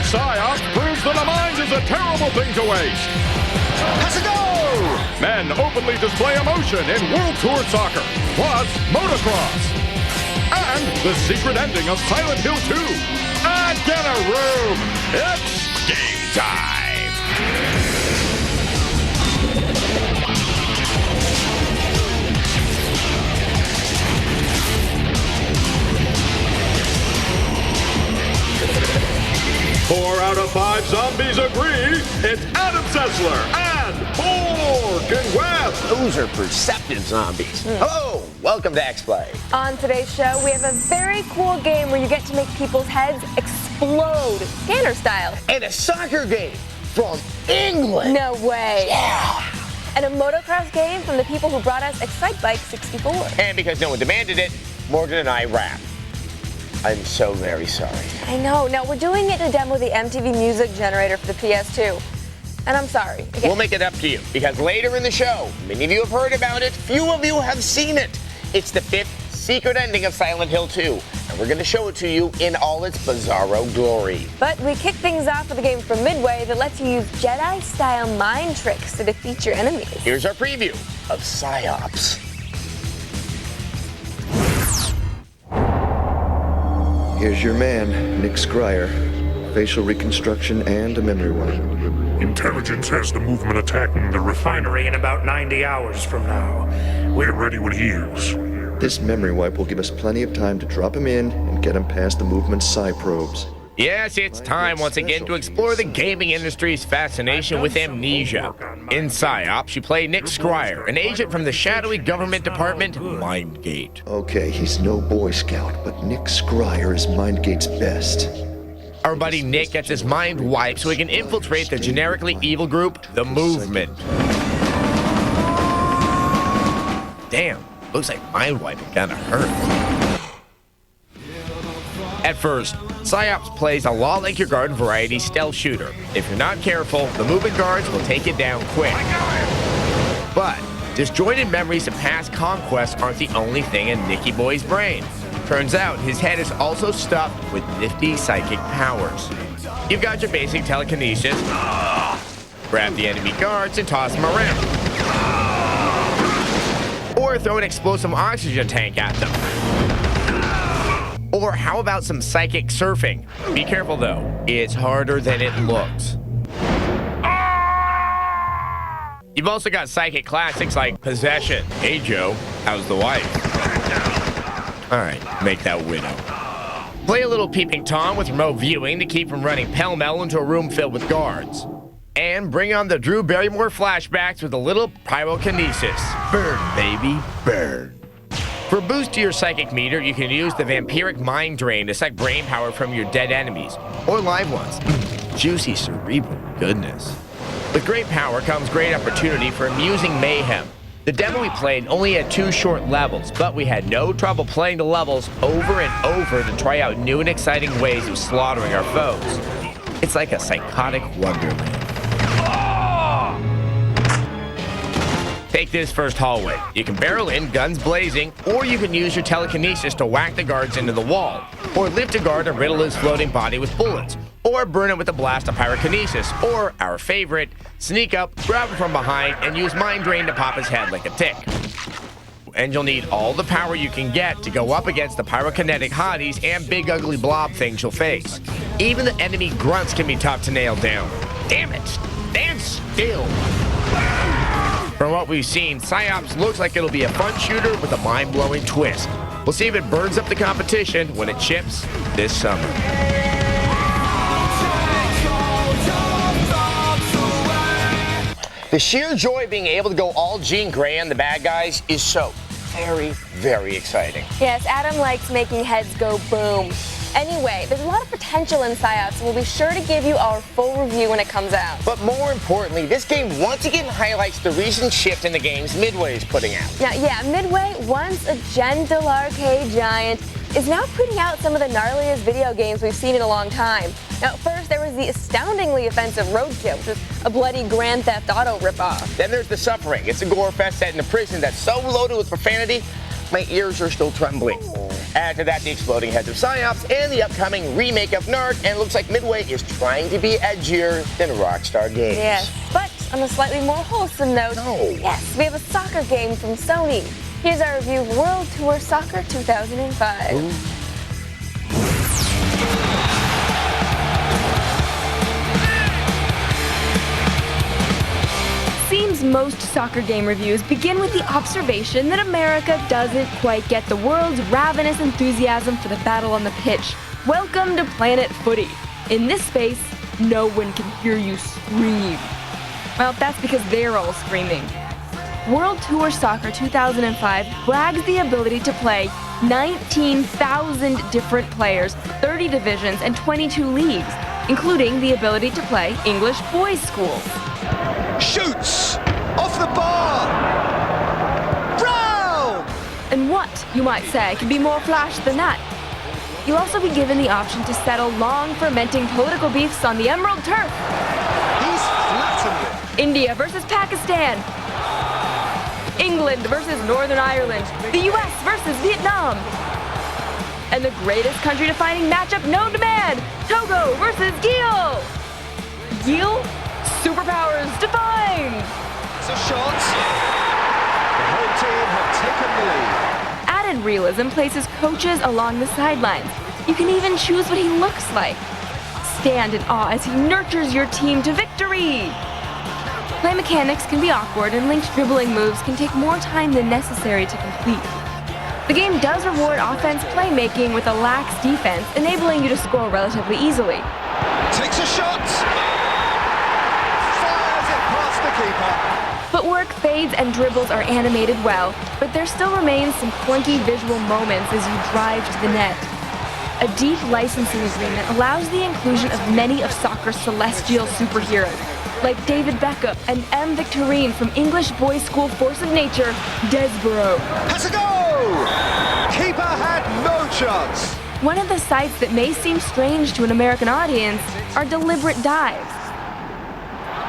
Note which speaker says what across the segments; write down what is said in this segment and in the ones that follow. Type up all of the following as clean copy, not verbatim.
Speaker 1: Psi-Ops proves that a mind is a terrible thing to waste.
Speaker 2: How's it go?
Speaker 1: Men openly display emotion in World Tour Soccer, plus motocross. And the secret ending of Silent Hill 2. And get a room. It's game time. 4 out of 5 zombies agree it's Adam Sessler and Borg and Webb.
Speaker 2: Those are perceptive zombies. Hello, welcome to X-Play.
Speaker 3: On today's show, we have a very cool game where you get to make people's heads explode, scanner style.
Speaker 2: And a soccer game from England.
Speaker 3: No way.
Speaker 2: Yeah.
Speaker 3: And a motocross game from the people who brought us Excite Bike 64.
Speaker 2: And because no one demanded it, Morgan and I rap. I'm so very sorry.
Speaker 3: I know. Now, we're doing it to demo the MTV Music Generator for the PS2. And I'm sorry. Again.
Speaker 2: We'll make it up to you, because later in the show, many of you have heard about it, few of you have seen it. It's the 5th secret ending of Silent Hill 2, and we're going to show it to you in all its bizarro glory.
Speaker 3: But we kick things off with a game from Midway that lets you use Jedi-style mind tricks to defeat your enemies.
Speaker 2: Here's our preview of Psi-Ops.
Speaker 4: Here's your man, Nick Scryer. Facial reconstruction and a memory wipe.
Speaker 5: Intelligence has the movement attacking the refinery in about 90 hours from now. We're ready when he is.
Speaker 4: This memory wipe will give us plenty of time to drop him in and get him past the movement's psi probes.
Speaker 6: Yes, it's time once again to explore the gaming industry's fascination with amnesia. In Psi-Ops, you play Nick Scryer, an agent from the shadowy government department, Mindgate.
Speaker 4: Okay, he's no Boy Scout, but Nick Scryer is Mindgate's best.
Speaker 6: Our buddy Nick gets his mind wiped so he can infiltrate the generically evil group, the Movement. Damn, looks like mind wiping kinda hurt. At first, Psi-Ops plays a lot like your garden variety stealth shooter. If you're not careful, the movement guards will take you down quick. But disjointed memories of past conquests aren't the only thing in Nicky Boy's brain. Turns out his head is also stuffed with nifty psychic powers. You've got your basic telekinesis. Grab the enemy guards and toss them around. Or throw an explosive oxygen tank at them. Or how about some psychic surfing? Be careful though, it's harder than it looks. You've also got psychic classics like Possession. Hey Joe, how's the wife? Alright, make that widow. Play a little Peeping Tom with remote viewing to keep from running pell-mell into a room filled with guards. And bring on the Drew Barrymore flashbacks with a little pyrokinesis. Burn, baby, burn. For a boost to your psychic meter, you can use the vampiric mind drain to suck brain power from your dead enemies, or live ones. Juicy cerebral goodness. With great power comes great opportunity for amusing mayhem. The demo we played only had 2 short levels, but we had no trouble playing the levels over and over to try out new and exciting ways of slaughtering our foes. It's like a psychotic wonderland. Take this first hallway. You can barrel in, guns blazing, or you can use your telekinesis to whack the guards into the wall, or lift a guard and riddle his floating body with bullets, or burn it with a blast of pyrokinesis, or, our favorite, sneak up, grab him from behind, and use Mind Drain to pop his head like a tick. And you'll need all the power you can get to go up against the pyrokinetic hotties and big ugly blob things you'll face. Even the enemy grunts can be tough to nail down. Damn it! Stand still! From what we've seen, Psi-Ops looks like it'll be a fun shooter with a mind-blowing twist. We'll see if it burns up the competition when it ships this summer.
Speaker 2: The sheer joy of being able to go all Jean Grey on the bad guys is so very, very exciting.
Speaker 3: Yes, Adam likes making heads go boom. Anyway, there's a lot of potential in Psi-Ops, and we'll be sure to give you our full review when it comes out.
Speaker 2: But more importantly, this game once again highlights the recent shift in the games Midway is putting out.
Speaker 3: Now, yeah, Midway, once a gentle arcade giant, is now putting out some of the gnarliest video games we've seen in a long time. Now, first, there was the astoundingly offensive Roadkill, which is a bloody Grand Theft Auto ripoff.
Speaker 2: Then there's The Suffering. It's a gore fest set in a prison that's so loaded with profanity, My ears are still trembling. Add to that the exploding heads of Psi-Ops and the upcoming remake of Narc, and it looks like Midway is trying to be edgier than Rockstar Games.
Speaker 3: Yes, but on a slightly more wholesome note, yes, we have a soccer game from Sony. Here's our review of World Tour Soccer 2005.
Speaker 2: Ooh.
Speaker 3: Seems most soccer game reviews begin with the observation that America doesn't quite get the world's ravenous enthusiasm for the battle on the pitch. Welcome to Planet Footy. In this space, no one can hear you scream. Well, that's because they're all screaming. World Tour Soccer 2005 brags the ability to play 19,000 different players, 30 divisions, and 22 leagues, including the ability to play English boys' schools.
Speaker 7: Shoots! Off the bar! Brown!
Speaker 3: And what, you might say, can be more flash than that? You'll also be given the option to settle long fermenting political beefs on the Emerald Turf.
Speaker 7: He's flattened it.
Speaker 3: India versus Pakistan. England versus Northern Ireland. The US versus Vietnam. And the greatest country-defining matchup known to man, Togo versus Gil. Gil? Superpowers defined!
Speaker 7: It's a shot. The home team have taken the lead.
Speaker 3: Added realism places coaches along the sidelines. You can even choose what he looks like. Stand in awe as he nurtures your team to victory. Play mechanics can be awkward, and linked dribbling moves can take more time than necessary to complete. The game does reward offense playmaking with a lax defense, enabling you to score relatively easily.
Speaker 7: Takes a shot.
Speaker 3: Footwork, fades, and dribbles are animated well, but there still remains some clunky visual moments as you drive to the net. A deep licensing agreement allows the inclusion of many of soccer's celestial superheroes, like David Beckham and M. Victorine from English boys' school force of nature, Desborough.
Speaker 7: Has a go! Keeper had no chance.
Speaker 3: One of the sights that may seem strange to an American audience are deliberate dives.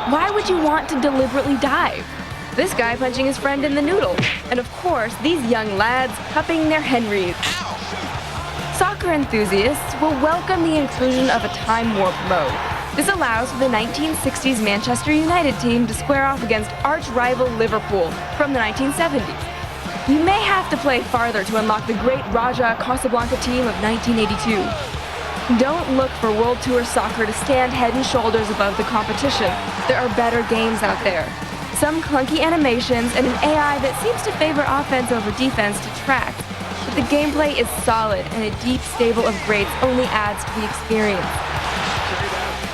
Speaker 3: Why would you want to deliberately dive? This guy punching his friend in the noodle. And of course, these young lads cupping their Henrys. Soccer enthusiasts will welcome the inclusion of a time warp mode. This allows for the 1960s Manchester United team to square off against arch-rival Liverpool from the 1970s. You may have to play farther to unlock the great Raja Casablanca team of 1982. Don't look for World Tour Soccer to stand head and shoulders above the competition. There are better games out there. Some clunky animations and an AI that seems to favor offense over defense detract. But the gameplay is solid, and a deep stable of greats only adds to the experience.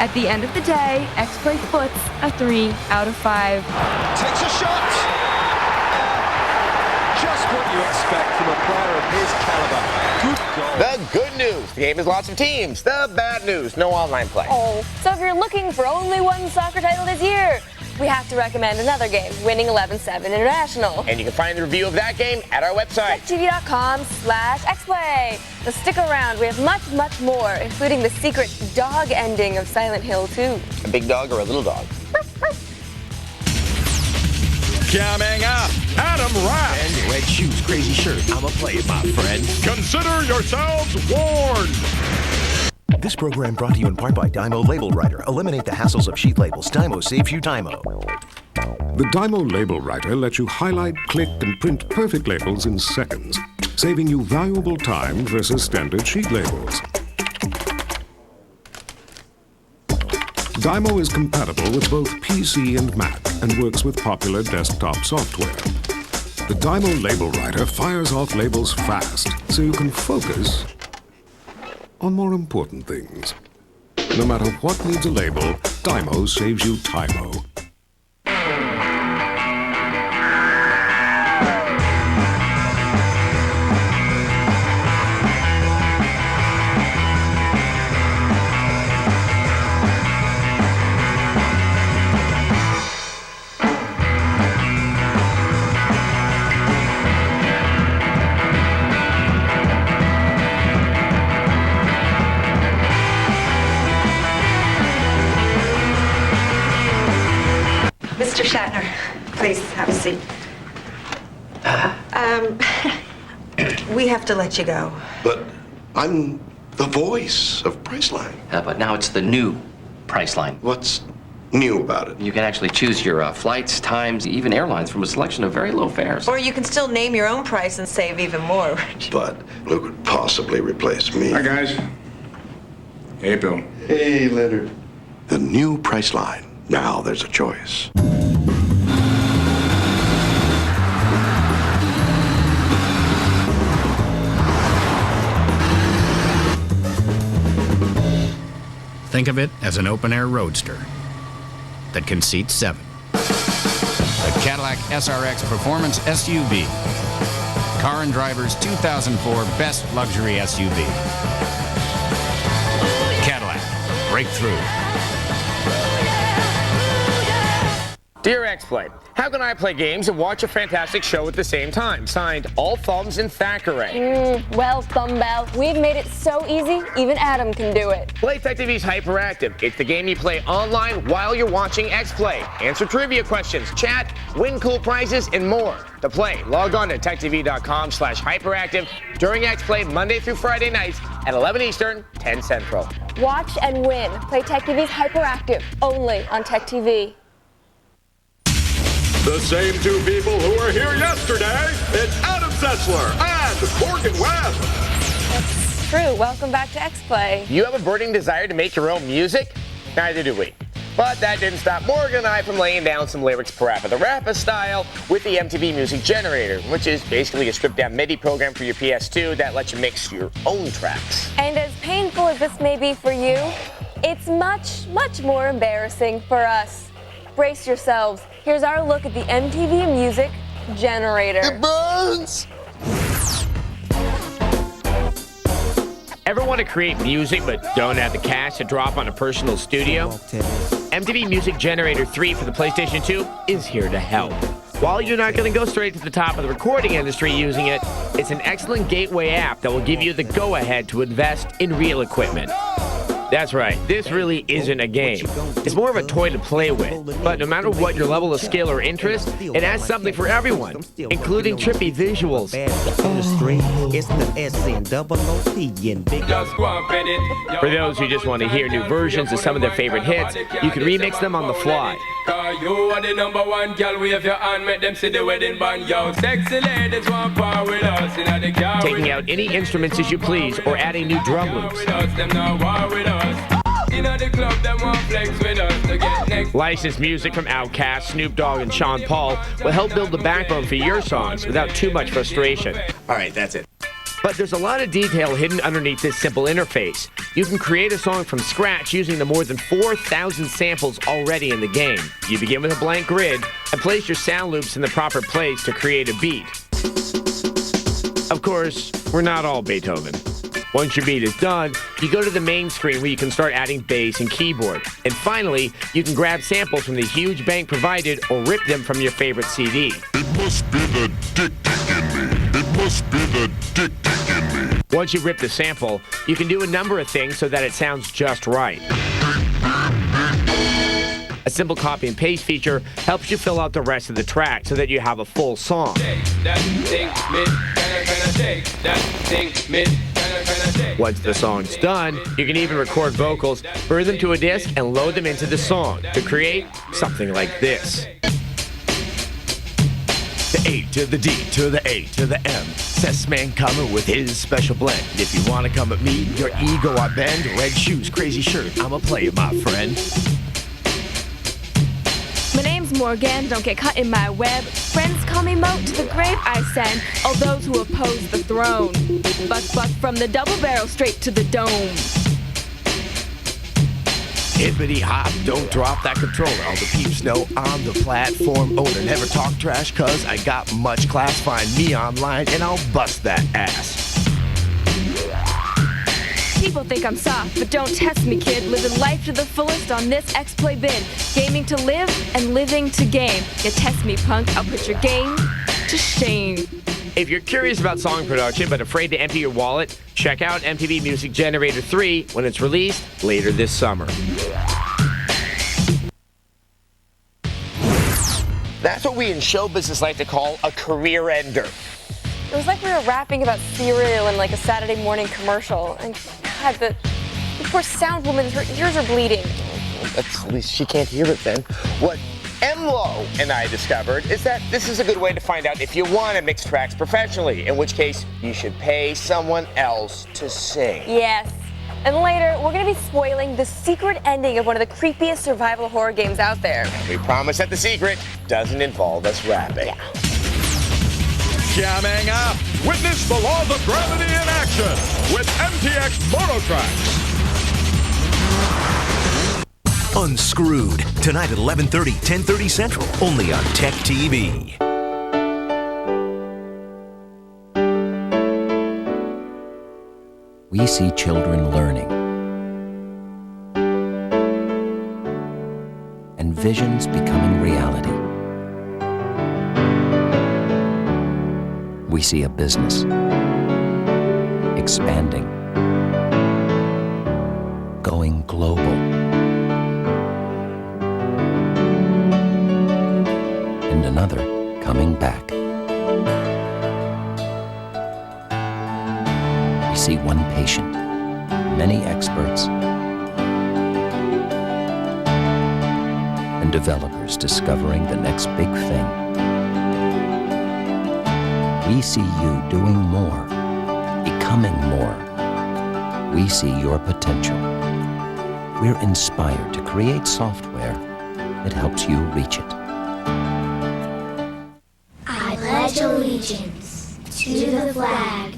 Speaker 3: At the end of the day, X-Play foots a 3 out of 5.
Speaker 7: Takes a shot. Just what you expect from a player of his caliber. Good goal.
Speaker 2: The good news, the game has lots of teams. The bad news, no online play.
Speaker 3: Oh, so if you're looking for only one soccer title this year, we have to recommend another game, Winning 11-7 International.
Speaker 2: And you can find the review of that game at our website.
Speaker 3: TV.com/xplay. So stick around, we have much, much more, including the secret dog ending of Silent Hill 2.
Speaker 2: A big dog or a little dog?
Speaker 1: Coming up, Adam Rapp.
Speaker 8: And red shoes, crazy shirt. I'ma play it, my friend.
Speaker 1: Consider yourselves warned.
Speaker 8: This program brought to you in part by Dymo Label Writer. Eliminate the hassles of sheet labels. Dymo saves you Dymo.
Speaker 9: The Dymo Label Writer lets you highlight, click, and print perfect labels in seconds, saving you valuable time versus standard sheet labels. Dymo is compatible with both PC and Mac and works with popular desktop software. The Dymo Label Writer fires off labels fast, so you can focus on more important things. No matter what needs a label, Dymo saves you Tymo.
Speaker 10: Mr. Shatner, please have a seat. We have to let you go.
Speaker 11: But I'm the voice of Priceline.
Speaker 12: But now it's the new Priceline.
Speaker 11: What's new about it?
Speaker 12: You can actually choose your flights, times, even airlines from a selection of very low fares.
Speaker 10: Or you can still name your own price and save even more.
Speaker 11: But who could possibly replace me?
Speaker 13: Hi, guys. Hey, Bill.
Speaker 11: Hey, Leonard. The new Priceline. Now there's a choice.
Speaker 14: Think of it as an open-air roadster that can seat 7. The Cadillac SRX Performance SUV. Car and Driver's 2004 Best Luxury SUV. Cadillac. Breakthrough.
Speaker 2: Dear X-Play, how can I play games and watch a fantastic show at the same time? Signed, All Thumbs and Thackeray.
Speaker 3: Well, Thumbell, we've made it so easy, even Adam can do it.
Speaker 2: Play Tech TV's Hyperactive. It's the game you play online while you're watching X-Play. Answer trivia questions, chat, win cool prizes, and more. To play, log on to techtv.com/hyperactive during X-Play Monday through Friday nights at 11 Eastern, 10 Central.
Speaker 3: Watch and win. Play Tech TV's Hyperactive, only on Tech TV.
Speaker 1: The same two people who were here yesterday. It's Adam Sessler and Morgan Webb.
Speaker 3: That's true. Welcome back to X-Play.
Speaker 2: You have a burning desire to make your own music? Neither do we. But that didn't stop Morgan and I from laying down some lyrics parappa the rappa style with the MTV Music Generator, which is basically a stripped-down MIDI program for your PS2 that lets you mix your own tracks.
Speaker 3: And as painful as this may be for you, it's much, much more embarrassing for us. Brace yourselves. Here's our look at the MTV Music Generator.
Speaker 2: It burns! Ever want to create music but don't have the cash to drop on a personal studio? MTV Music Generator 3 for the PlayStation 2 is here to help. While you're not going to go straight to the top of the recording industry using it, it's an excellent gateway app that will give you the go-ahead to invest in real equipment. That's right, this really isn't a game. It's more of a toy to play with. But no matter what your level of skill or interest, it has something for everyone, including trippy visuals. For those who just want to hear new versions of some of their favorite hits, you can remix them on the fly. Taking out any instruments as you please or adding new drum loops. Licensed music from Outkast, Snoop Dogg, and Sean Paul will help build the backbone for your songs without too much frustration.
Speaker 6: All right, that's it.
Speaker 2: But there's a lot of detail hidden underneath this simple interface. You can create a song from scratch using the more than 4,000 samples already in the game. You begin with a blank grid and place your sound loops in the proper place to create a beat. Of course, we're not all Beethoven. Once your beat is done, you go to the main screen where you can start adding bass and keyboard. And finally, you can grab samples from the huge bank provided or rip them from your favorite CD.
Speaker 15: It must be the dick in me. It must be the dick in me.
Speaker 2: Once you rip the sample, you can do a number of things so that it sounds just right. A simple copy and paste feature helps you fill out the rest of the track so that you have a full song. Once the song's done, you can even record vocals, burn them to a disc, and load them into the song to create something like this.
Speaker 16: The A to the D to the A to the M. Sessman coming with his special blend. If you wanna come at me, your ego I bend. Red shoes, crazy shirt, I'm a player, my friend.
Speaker 3: My name's Morgan, don't get caught in my web. Friends call me Moat, to the grave I send all those who oppose the throne. Buck from the double barrel straight to the dome.
Speaker 16: Hippity hop, don't drop that controller. All the peeps know I'm the platform owner. Never talk trash cause I got much class. Find me online and I'll bust that ass.
Speaker 3: People think I'm soft, but don't test me, kid. Living life to the fullest on this X-Play bid. Gaming to live and living to game. You test me, punk, I'll put your game to shame.
Speaker 2: If you're curious about song production but afraid to empty your wallet, check out MTV Music Generator 3 when it's released later this summer. That's what we in show business like to call a career ender.
Speaker 3: It was like we were rapping about cereal in like a Saturday morning commercial. And God, the poor sound woman, her ears are bleeding.
Speaker 2: At least she can't hear it then. What Emlo and I discovered is that this is a good way to find out if you want to mix tracks professionally, in which case you should pay someone else to sing.
Speaker 3: Yes. And later, we're going to be spoiling the secret ending of one of the creepiest survival horror games out there.
Speaker 2: We promise that the secret doesn't involve us rapping.
Speaker 3: Yeah.
Speaker 1: Jamming up. Witness the laws of gravity in action with MTX Mototrax.
Speaker 8: Unscrewed. Tonight at 11:30, 10:30 Central. Only on Tech TV.
Speaker 17: We see children learning and visions becoming reality. We see a business expanding, going global. And another coming back. We see one patient, many experts, and developers discovering the next big thing. We see you doing more, becoming more. We see your potential. We're inspired to create software that helps you reach it.
Speaker 18: I pledge allegiance to the flag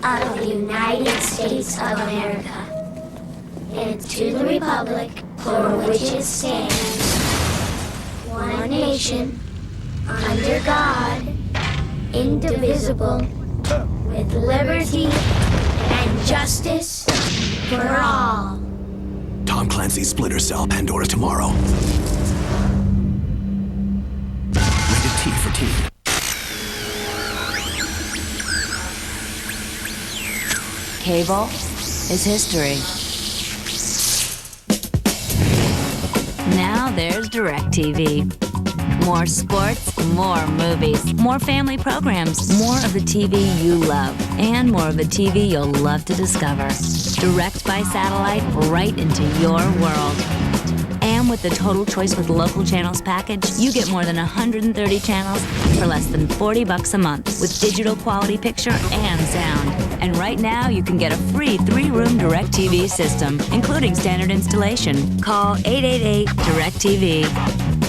Speaker 18: of the United States of America and to the republic for which it stands, one nation, under God, indivisible, with liberty and justice for all.
Speaker 8: Tom Clancy's Splinter Cell, Pandora tomorrow. Rated T for teen.
Speaker 19: Cable is history. Now there's DirecTV. More sports, more movies, more family programs, more of the TV you love, and more of the TV you'll love to discover. Direct by satellite right into your world. And with the Total Choice with Local Channels package, you get more than 130 channels for less than $40 a month with digital quality picture and sound. And right now, you can get a free 3-room DirecTV system, including standard installation. Call 888-DirecTV.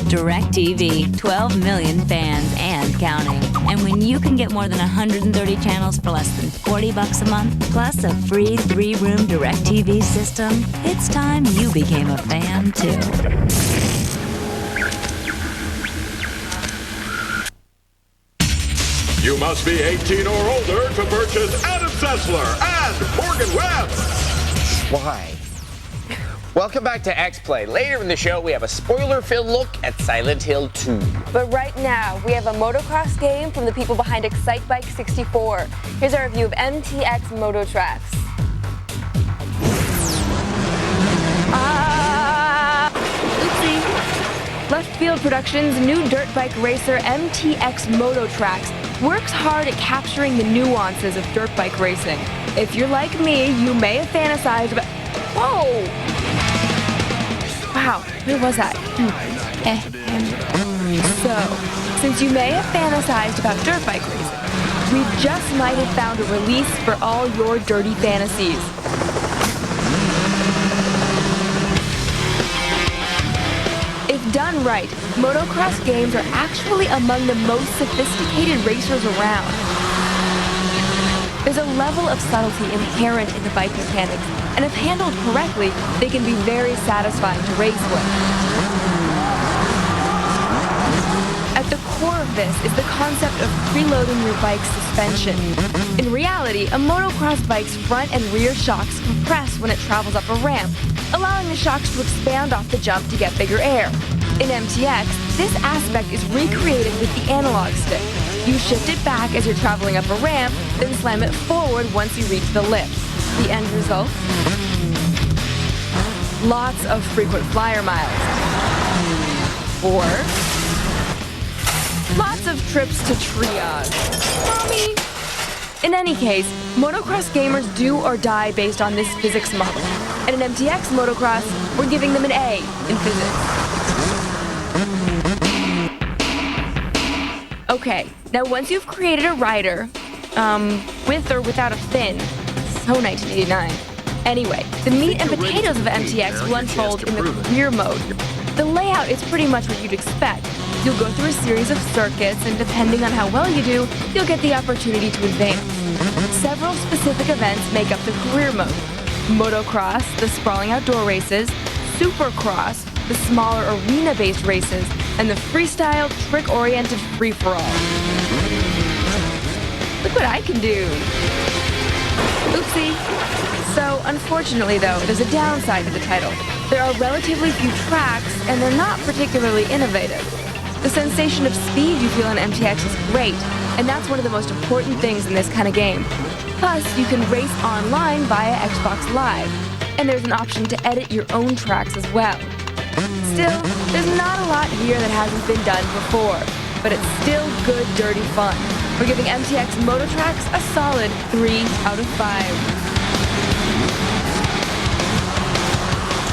Speaker 19: DirecTV, 12 million fans and counting. And when you can get more than 130 channels for less than $40 a month, plus a free 3-room DirecTV system, it's time you became a fan too.
Speaker 1: You must be 18 or older to purchase Adam Sessler and Morgan Webb.
Speaker 2: Why? Welcome back to X-Play. Later in the show, we have a spoiler-filled look at Silent Hill 2.
Speaker 3: But right now, we have a motocross game from the people behind Excitebike 64. Here's our review of MTX Mototrax. Oopsie. Left Field Productions' new dirt bike racer MTX Mototrax works hard at capturing the nuances of dirt bike racing. If you're like me, you may have fantasized about... Whoa! Wow, where was I? So, since you may have fantasized about dirt bike racing, we just might have found a release for all your dirty fantasies. If done right, motocross games are actually among the most sophisticated racers around. There's a level of subtlety inherent in the bike mechanics, and if handled correctly, they can be very satisfying to race with. At the core of this is the concept of preloading your bike's suspension. In reality, a motocross bike's front and rear shocks compress when it travels up a ramp, allowing the shocks to expand off the jump to get bigger air. In MTX, this aspect is recreated with the analog stick. You shift it back as you're traveling up a ramp, then slam it forward once you reach the lift. The end result? Lots of frequent flyer miles. Or lots of trips to triage. Mommy, any case, motocross gamers do or die based on this physics model. And in MTX Motocross, we're giving them an A in physics. Okay, now once you've created a rider, with or without a fin, so 1989. Anyway, the meat and potatoes of MTX will unfold in the career mode. The layout is pretty much what you'd expect. You'll go through a series of circuits, and depending on how well you do, you'll get the opportunity to advance. Several specific events make up the career mode. Motocross, the sprawling outdoor races, Supercross, the smaller arena-based races, and the freestyle, trick-oriented free-for-all. Look what I can do! Oopsie! So, unfortunately though, there's a downside to the title. There are relatively few tracks, and they're not particularly innovative. The sensation of speed you feel in MTX is great, and that's one of the most important things in this kind of game. Plus, you can race online via Xbox Live, and there's an option to edit your own tracks as well. Still, there's not a lot here that hasn't been done before, but it's still good, dirty fun. We're giving MTX Mototrax a solid 3 out of 5.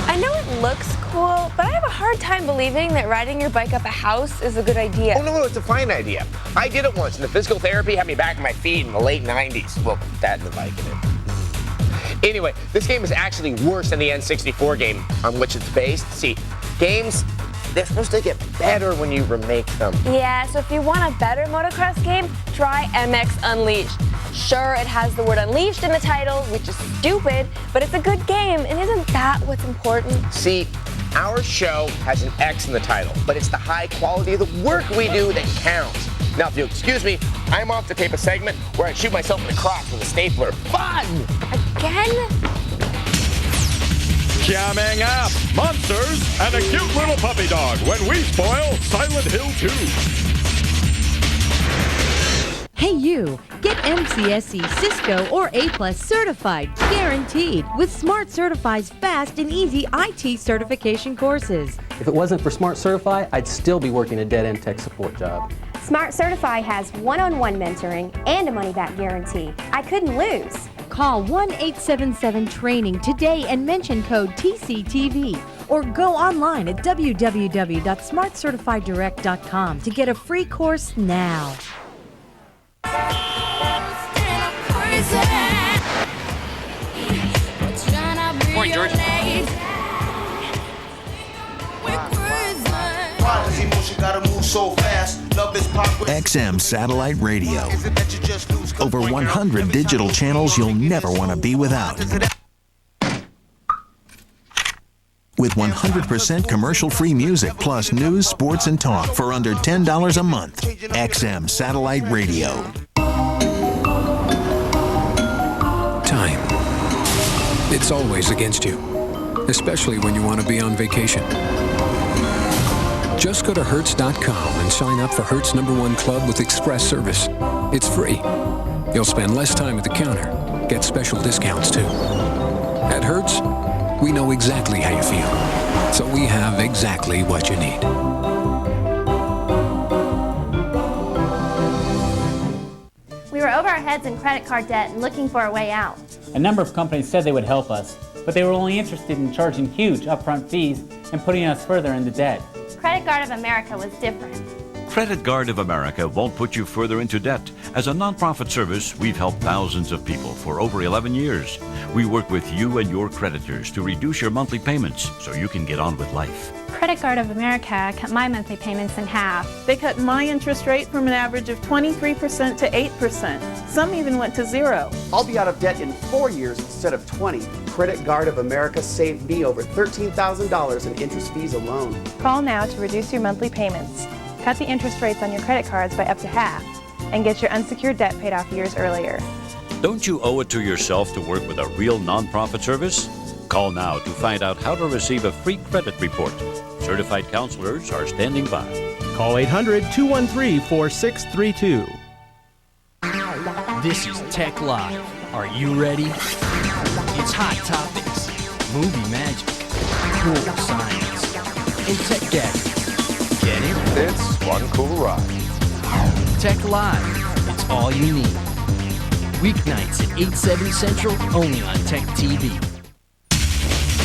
Speaker 3: I know it looks cool, but I have a hard time believing that riding your bike up a house is a good idea.
Speaker 2: Oh, no, it's a fine idea. I did it once, and the physical therapy had me back on my feet in the late 90s. Well, that and the bike in it. Anyway, this game is actually worse than the N64 game on which it's based. See, games, they're supposed to get better when you remake them.
Speaker 3: Yeah, so if you want a better motocross game, try MX Unleashed. Sure, it has the word Unleashed in the title, which is stupid, but it's a good game, and isn't that what's important?
Speaker 2: See, our show has an X in the title, but it's the high quality of the work we do that counts. Now, if you'll excuse me, I'm off to tape a segment where I shoot myself in the crotch with a stapler. Fun!
Speaker 3: Again?
Speaker 1: Coming up, monsters and a cute little puppy dog when we spoil Silent Hill 2.
Speaker 20: Hey you, get MCSE, Cisco, or A+ certified, guaranteed, with Smart Certify's fast and easy IT certification courses.
Speaker 21: If it wasn't for Smart Certify, I'd still be working a dead-end tech support job.
Speaker 22: Smart Certify has one-on-one mentoring and a money-back guarantee. I couldn't lose.
Speaker 20: Call 1-877-TRAINING today and mention code TCTV, or go online at www.smartcertifieddirect.com to get a free course now.
Speaker 2: Point, George.
Speaker 23: XM Satellite Radio. Over 100 digital channels you'll never want to be without. With 100% commercial-free music plus news, sports, and talk for under $10 a month. XM Satellite Radio.
Speaker 24: Time. It's always against you, especially when you want to be on vacation. Just go to Hertz.com and sign up for Hertz #1 Club with Express Service. It's free. You'll spend less time at the counter. Get special discounts, too. At Hertz, we know exactly how you feel, so we have exactly what you need.
Speaker 25: We were over our heads in credit card debt and looking for a way out.
Speaker 26: A number of companies said they would help us, but they were only interested in charging huge upfront fees and putting us further into debt.
Speaker 25: Credit Guard of America was different.
Speaker 27: Credit Guard of America won't put you further into debt. As a nonprofit service, we've helped thousands of people for over 11 years. We work with you and your creditors to reduce your monthly payments so you can get on with life.
Speaker 25: Credit Guard of America cut my monthly payments in half.
Speaker 28: They cut my interest rate from an average of 23% to 8%. Some even went to 0.
Speaker 29: I'll be out of debt in 4 years instead of 20. Credit Guard of America saved me over $13,000 in interest fees alone.
Speaker 28: Call now to reduce your monthly payments. Cut the interest rates on your credit cards by up to half and get your unsecured debt paid off years earlier.
Speaker 27: Don't you owe it to yourself to work with a real nonprofit service? Call now to find out how to receive a free credit report. Certified counselors are standing by.
Speaker 30: Call 800-213-4632.
Speaker 31: This is Tech Live. Are you ready? It's hot topics, movie magic, cool science, and tech gadgets. Get it?
Speaker 32: It's one cool ride.
Speaker 31: Tech Live. It's all you need. Weeknights at 8/7 Central, only on Tech TV.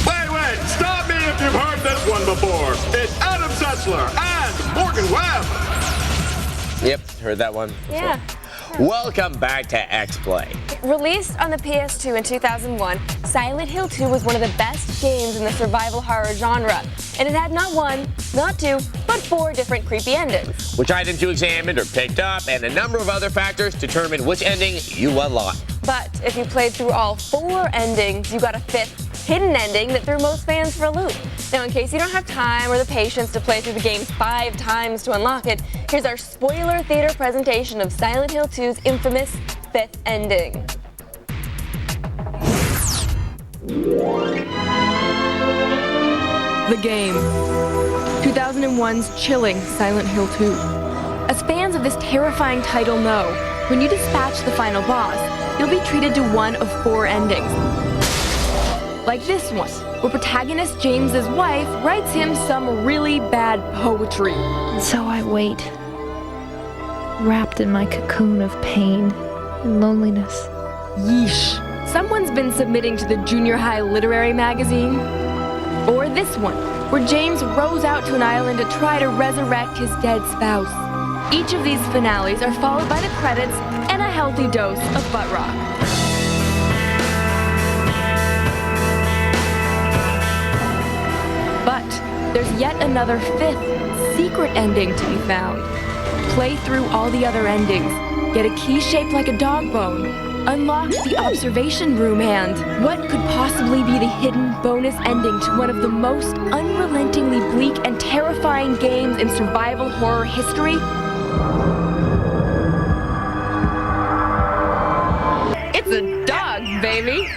Speaker 1: Wait, stop me if you've heard this one before. It's Adam Setzler and Morgan Webb.
Speaker 2: Yep, heard that one.
Speaker 3: Yeah.
Speaker 2: Welcome back to X-Play.
Speaker 3: Released on the PS2 in 2001, Silent Hill 2 was one of the best games in the survival horror genre. And it had not one, not two, but 4 different creepy endings.
Speaker 2: Which items you examined or picked up, and a number of other factors determine which ending you unlock.
Speaker 3: But if you played through all 4 endings, you got a 5th hidden ending that threw most fans for a loop. Now, in case you don't have time or the patience to play through the game 5 times to unlock it, here's our spoiler theater presentation of Silent Hill 2's infamous 5th ending. The game. 2001's chilling Silent Hill 2. As fans of this terrifying title know, when you dispatch the final boss, you'll be treated to one of 4 endings. Like this one, where protagonist James's wife writes him some really bad poetry.
Speaker 4: So I wait, wrapped in my cocoon of pain and loneliness.
Speaker 3: Yeesh. Someone's been submitting to the junior high literary magazine. Or this one, where James rows out to an island to try to resurrect his dead spouse. Each of these finales are followed by the credits and a healthy dose of butt rock. But there's yet another 5th secret ending to be found. Play through all the other endings, get a key shaped like a dog bone, unlock the observation room, and what could possibly be the hidden bonus ending to one of the most unrelentingly bleak and terrifying games in survival horror history? It's a dog, baby!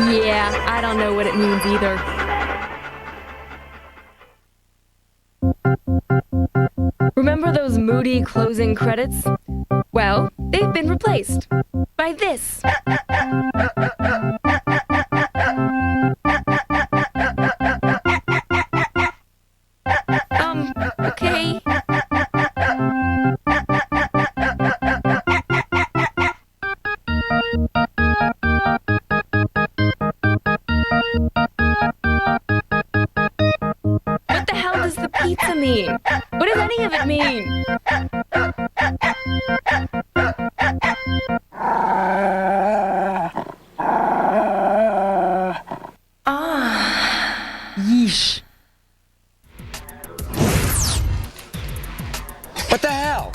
Speaker 3: Yeah, I don't know what it means either. Remember those moody closing credits? Well, they've been replaced by this. Okay. What the hell does the pizza mean? What does any of it mean? Yeesh.
Speaker 2: What the hell?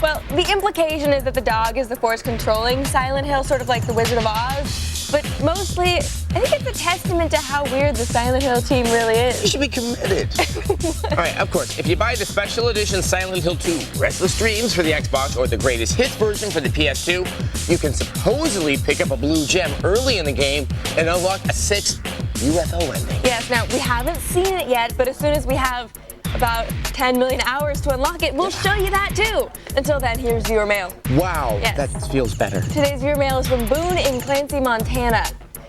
Speaker 3: Well, the implication is that the dog is the force controlling Silent Hill, sort of like the Wizard of Oz. But mostly, I think it's a testament to how weird the Silent Hill team really is.
Speaker 2: You should be committed. All right, of course, if you buy the special edition Silent Hill 2 Restless Dreams for the Xbox or the Greatest Hits version for the PS2, you can supposedly pick up a blue gem early in the game and unlock a 6th UFO ending.
Speaker 3: Yes, now, we haven't seen it yet, but as soon as we have about 10 million hours to unlock it, we'll show you that too. Until then, here's viewer mail.
Speaker 2: Wow,
Speaker 3: yes.
Speaker 2: That feels better.
Speaker 3: Today's viewer mail is from Boone in Clancy, Montana.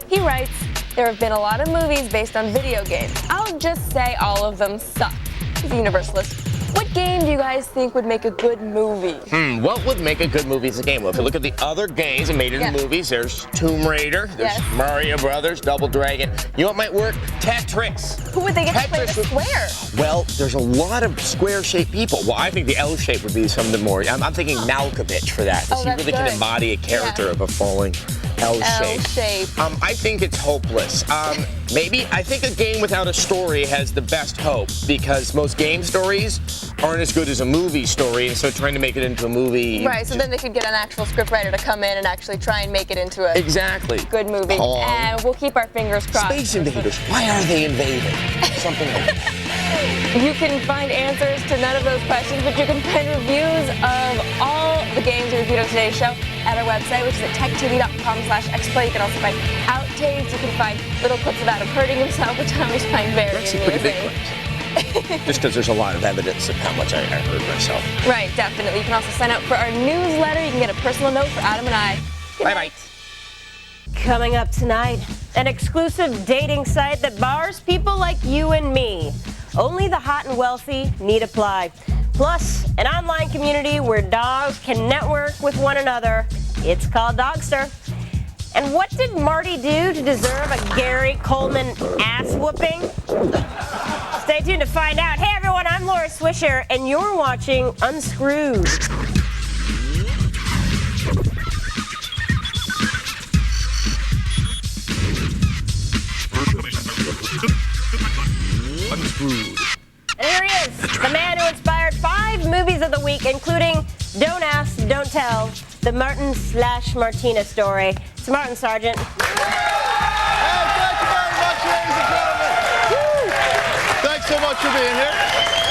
Speaker 3: He writes, there have been a lot of movies based on video games. I'll just say all of them suck. He's a universalist. What game do you guys think would make a good movie?
Speaker 2: What would make a good movie as a game? Well, if you look at the other games that made it into movies, there's Tomb Raider, there's Mario Brothers, Double Dragon. You know what might work? Tetris.
Speaker 3: Who would they get to play the square?
Speaker 2: Well, there's a lot of square-shaped people. Well, I think the L-shape would be some of the more. I'm thinking Malkovich for that, because he really can embody a character of a falling L-shape. I think it's hopeless. Maybe I think a game without a story has the best hope, because most game stories aren't as good as a movie story, and so trying to make it into a movie.
Speaker 3: Right, so then they could get an actual scriptwriter to come in and actually try and make it into a good movie. And we'll keep our fingers crossed.
Speaker 2: Space invaders. Why are they invading? Something like that.
Speaker 3: You can find answers to none of those questions, but you can find reviews of all the games we reviewed on today's show at our website, which is at techtv.com/xplay. You can also find outtakes. You can find little clips of Adam hurting himself, which I always find very amusing.
Speaker 2: Pretty big clips.
Speaker 5: Just because there's a lot of evidence of how much I hurt myself.
Speaker 3: Right, definitely. You can also sign up for our newsletter. You can get a personal note for Adam and I.
Speaker 5: Bye-bye.
Speaker 6: Coming up tonight, an exclusive dating site that bars people like you and me. Only the hot and wealthy need apply. Plus, an online community where dogs can network with one another. It's called Dogster. And what did Marty do to deserve a Gary Coleman ass whooping? Stay tuned to find out. Hey everyone, I'm Laura Swisher, and you're watching Unscrewed.
Speaker 5: Unscrewed.
Speaker 6: And here he is, the man who inspired 5 movies of the week, including Don't Ask, Don't Tell, the Martin/Martina story. It's Martin Sargent.
Speaker 7: Hey, thank you very much, ladies and gentlemen. Thanks so much for being here.